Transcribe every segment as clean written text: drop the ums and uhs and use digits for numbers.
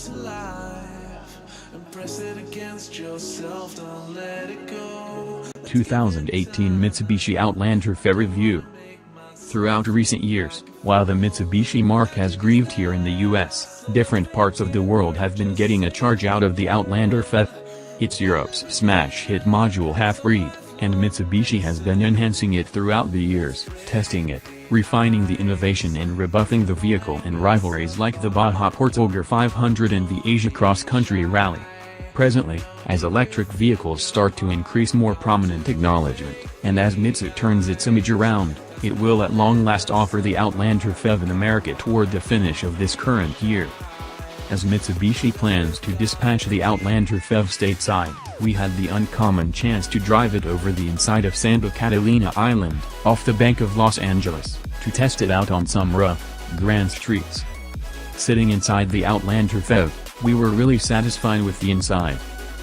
to life and press it against yourself, don't let it go. 2018 Mitsubishi Outlander PHEV review. Throughout recent years, while the Mitsubishi marque has grieved here in the US, different parts of the world have been getting a charge out of the Outlander PHEV. It's Europe's smash hit module half-breed, and Mitsubishi has been enhancing it throughout the years, testing it, refining the innovation and rebuffing the vehicle in rivalries like the Baja Portuguer 500 and the Asia Cross Country Rally. Presently, as electric vehicles start to increase more prominent acknowledgement, and as Mitsu turns its image around, it will at long last offer the Outlander PHEV in America toward the finish of this current year. As Mitsubishi plans to dispatch the Outlander PHEV stateside, we had the uncommon chance to drive it over the inside of Santa Catalina Island, off the bank of Los Angeles, to test it out on some rough, grand streets. Sitting inside the Outlander PHEV, we were really satisfied with the inside.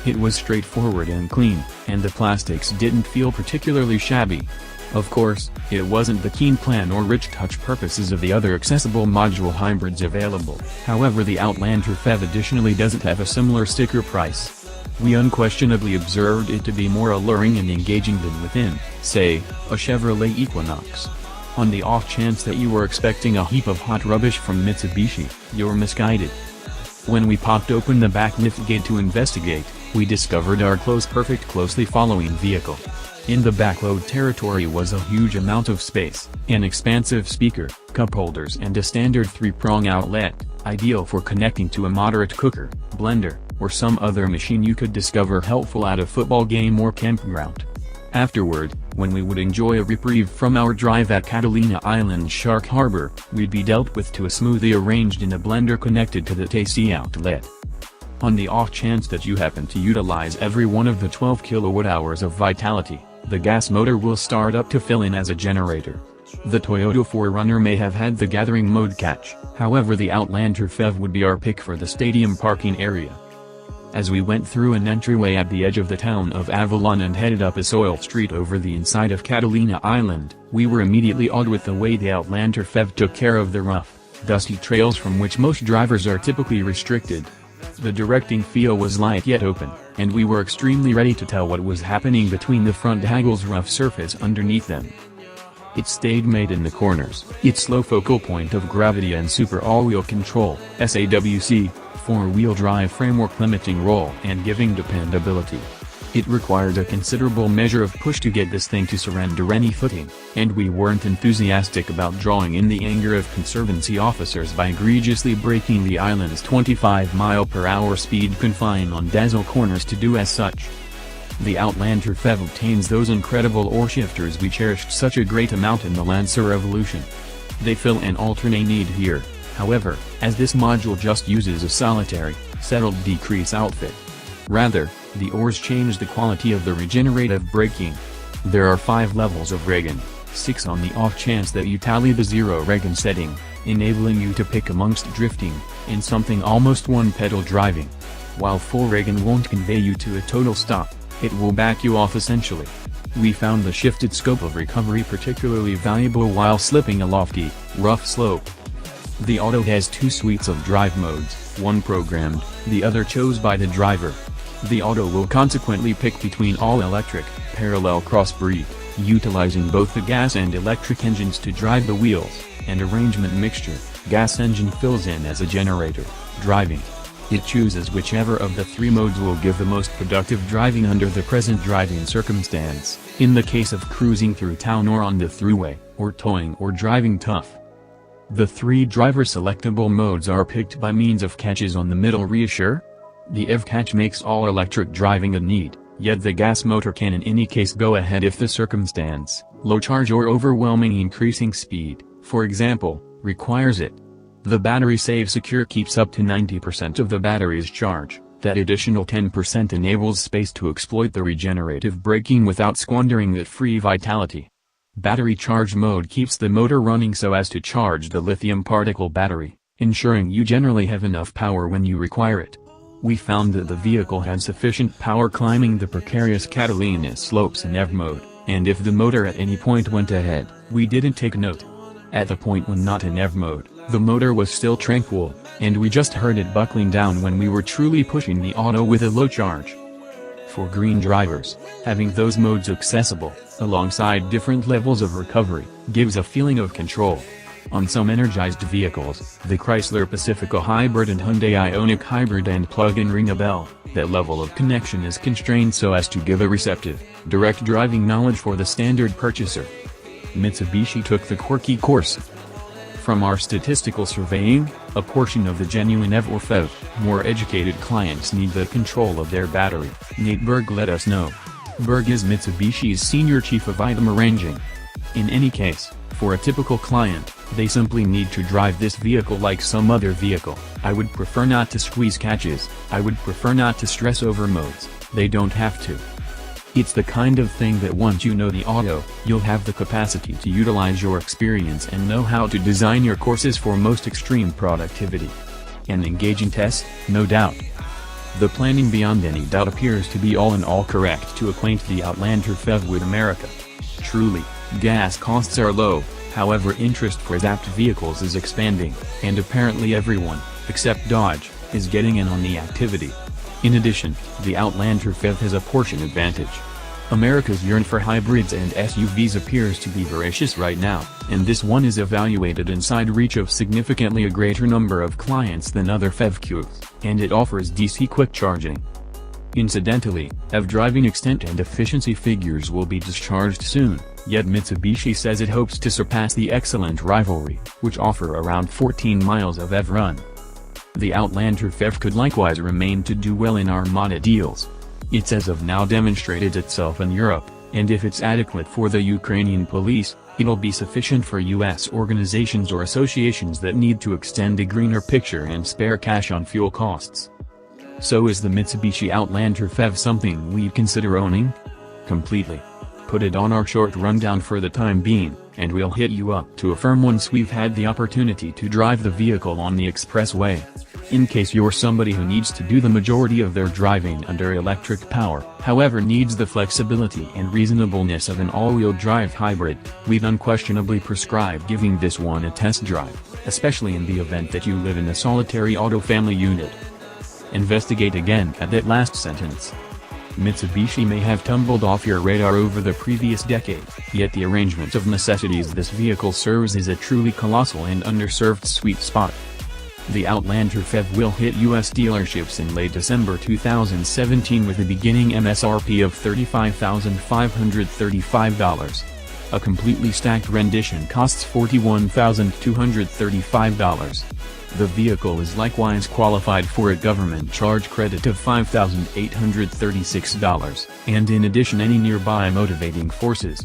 It was straightforward and clean, and the plastics didn't feel particularly shabby. Of course, it wasn't the keen plan or rich touch purposes of the other accessible module hybrids available. However, the Outlander PHEV additionally doesn't have a similar sticker price. We unquestionably observed it to be more alluring and engaging than within, say, a Chevrolet Equinox. On the off chance that you were expecting a heap of hot rubbish from Mitsubishi, you're misguided. When we popped open the back liftgate to investigate, we discovered our closely following vehicle. In the backload territory was a huge amount of space, an expansive speaker, cup holders and a standard 3-prong outlet, ideal for connecting to a moderate cooker, blender, or some other machine you could discover helpful at a football game or campground. Afterward, when we would enjoy a reprieve from our drive at Catalina Island Shark Harbor, we'd be dealt with to a smoothie arranged in a blender connected to the AC outlet. On the off chance that you happen to utilize every one of the 12 kWh of vitality, the gas motor will start up to fill in as a generator. The Toyota 4Runner may have had the gathering mode catch, however the Outlander PHEV would be our pick for the stadium parking area. As we went through an entryway at the edge of the town of Avalon and headed up a soil street over the inside of Catalina Island, we were immediately awed with the way the Outlander PHEV took care of the rough, dusty trails from which most drivers are typically restricted. The directing feel was light yet open, and we were extremely ready to tell what was happening between the front haggle's rough surface underneath them. It stayed made in the corners. Its low focal point of gravity and super all-wheel control (SAWC), four-wheel drive framework limiting roll and giving dependability. It required a considerable measure of push to get this thing to surrender any footing, and we weren't enthusiastic about drawing in the anger of Conservancy officers by egregiously breaking the island's 25-mile-per-hour speed confine on dazzle corners to do as such. The Outlander PHEV obtains those incredible ore shifters we cherished such a great amount in the Lancer Revolution. They fill an alternate need here, however, as this module just uses a solitary, settled decrease outfit. Rather, the ores change the quality of the regenerative braking. There are 5 levels of regen, 6 on the off chance that you tally the 0 regen setting, enabling you to pick amongst drifting, in something almost one-pedal driving. While full regen won't convey you to a total stop, it will back you off essentially. We found the shifted scope of recovery particularly valuable while slipping a lofty, rough slope. The Auto has 2 suites of drive modes, one programmed, the other chose by the driver. The Auto will consequently pick between all-electric, parallel crossbreed, utilizing both the gas and electric engines to drive the wheels, and arrangement mixture, gas engine fills in as a generator, driving. It chooses whichever of the 3 modes will give the most productive driving under the present driving circumstance, in the case of cruising through town or on the thruway, or towing or driving tough. The 3 driver selectable modes are picked by means of catches on the middle rear. The EV catch makes all-electric driving a need, yet the gas motor can in any case go ahead if the circumstance, low charge or overwhelming increasing speed, for example, requires it. The battery save secure keeps up to 90% of the battery's charge. That additional 10% enables space to exploit the regenerative braking without squandering that free vitality. Battery charge mode keeps the motor running so as to charge the lithium particle battery, ensuring you generally have enough power when you require it. We found that the vehicle had sufficient power climbing the precarious Catalina slopes in EV mode, and if the motor at any point went ahead, we didn't take note. At the point when not in EV mode, The motor was still tranquil, and we just heard it buckling down when we were truly pushing the auto with a low charge. For green drivers, having those modes accessible, alongside different levels of recovery, gives a feeling of control. On some energized vehicles, the Chrysler Pacifica Hybrid and Hyundai Ioniq Hybrid and plug-in ring a bell, that level of connection is constrained so as to give a receptive, direct driving knowledge for the standard purchaser. Mitsubishi took the quirky course. From our statistical surveying, a portion of the genuine EV or PHEV, more educated clients need the control of their battery. Nate Berg let us know. Berg is Mitsubishi's senior chief of item arranging. In any case, for a typical client, they simply need to drive this vehicle like some other vehicle. I would prefer not to squeeze catches, I would prefer not to stress over modes, they don't have to. It's the kind of thing that once you know the auto, you'll have the capacity to utilize your experience and know how to design your courses for most extreme productivity. An engaging test, no doubt. The planning beyond any doubt appears to be all in all correct to acquaint the Outlander PHEV with America. Truly, gas costs are low, however interest for zapped vehicles is expanding, and apparently everyone, except Dodge, is getting in on the activity. In addition, the Outlander PHEV has a portion advantage. America's yearn for hybrids and SUVs appears to be voracious right now, and this one is evaluated inside reach of significantly a greater number of clients than other PHEV cubes, and it offers DC quick charging. Incidentally, EV driving extent and efficiency figures will be discharged soon, yet Mitsubishi says it hopes to surpass the excellent rivalry, which offer around 14 miles of EV run. The Outlander PHEV could likewise remain to do well in Armada deals. It's as of now demonstrated itself in Europe, and if it's adequate for the Ukrainian police, it'll be sufficient for US organizations or associations that need to extend a greener picture and spare cash on fuel costs. So is the Mitsubishi Outlander PHEV something we'd consider owning? Completely. Put it on our short rundown for the time being, and we'll hit you up to affirm once we've had the opportunity to drive the vehicle on the expressway. In case you're somebody who needs to do the majority of their driving under electric power, however needs the flexibility and reasonableness of an all-wheel drive hybrid, we'd unquestionably prescribe giving this one a test drive, especially in the event that you live in a solitary auto family unit. Investigate again at that last sentence. Mitsubishi may have tumbled off your radar over the previous decade, yet the arrangement of necessities this vehicle serves is a truly colossal and underserved sweet spot. The Outlander PHEV will hit US dealerships in late December 2017 with a beginning MSRP of $35,535. A completely stacked rendition costs $41,235. The vehicle is likewise qualified for a government charge credit of $5,836, and in addition any nearby motivating forces.